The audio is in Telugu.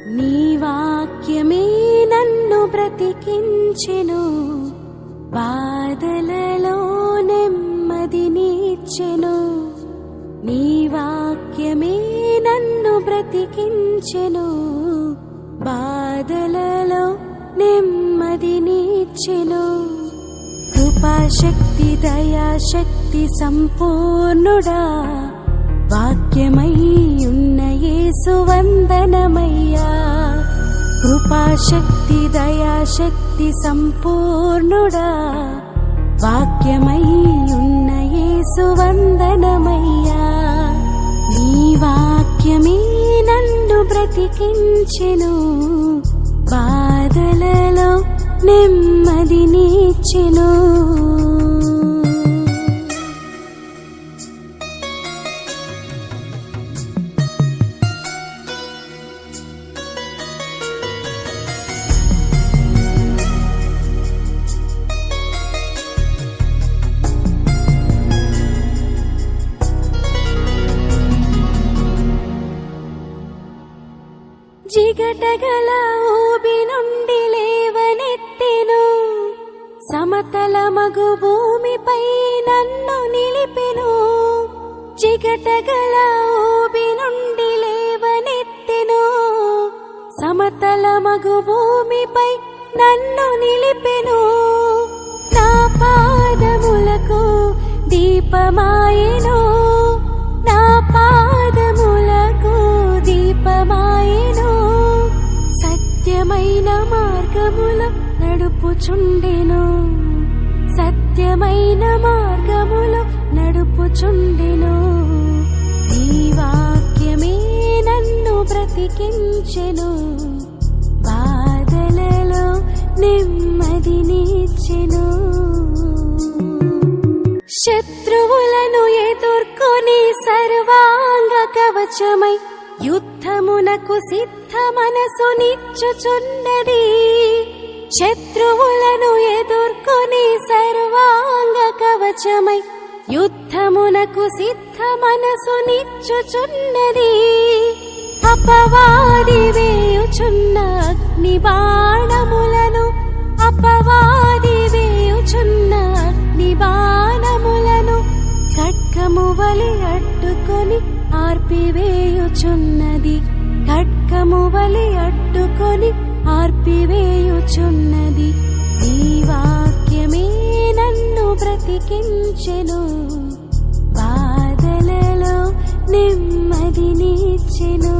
నీ వాక్యమే నన్ను బ్రతికించెను, బాధలలో నెమ్మదినిచ్చెను. నీ వాక్యమే నన్ను బ్రతికించెను, బాధలలో నెమ్మదినిచ్చెను. కృపాశక్తి దయాశక్తి సంపూర్ణుడా, వాక్యమై ఉన్న యేసు వందనమయ్యా. కృపాశక్తి దయాశక్తి సంపూర్ణుడా, వాక్యమై ఉన్న యేసు వందనమయ్యా. నీ వాక్యమే నన్ను బ్రతికించెను, బాధలలో నెమ్మదినిచ్చెను. జిగటగల ఊబి నుండి లేవనెత్తెను, సమతల మగు భూమిపై నన్ను నిలిపెను. జిగటగల ఊబి నుండి లేవనెత్తెను, సమతల మగు భూమిపై నన్ను నిలిపెను. నా పాదములకు దీపమాయెను, నా పాదములకు దీపమాయెను. సత్యమైన మార్గములో నడుపుచుండెను, సత్యమైన మార్గములో నడుపుచుండెను. నీ వాక్యమే నన్ను బ్రతికించెను, బాధలలో నెమ్మదినిచ్చెను. శత్రువులను ఎదుర్కొని సర్వాంగ కవచమై యుద్ధమునకు సిద్ధ మనసు నిచ్చుచున్నది. శత్రువులను ఎదుర్కొని సర్వాంగ కవచమై యుద్ధమునకు సిద్ధ మనసు నిచ్చుచున్నది. అపవాది వేయుచున్న అగ్ని బాణములను, అపవాది వేయుచున్న అగ్ని బాణములను ఖడ్గము వలె అడ్డుకొని ఆర్పివేయుచున్నది. ఖడ్గము వలె అడ్డుకొని ఆర్పివేయుచున్నది. నీ వాక్యమే నన్ను బ్రతికించెను, బాధలలో నెమ్మదినిచ్చెను.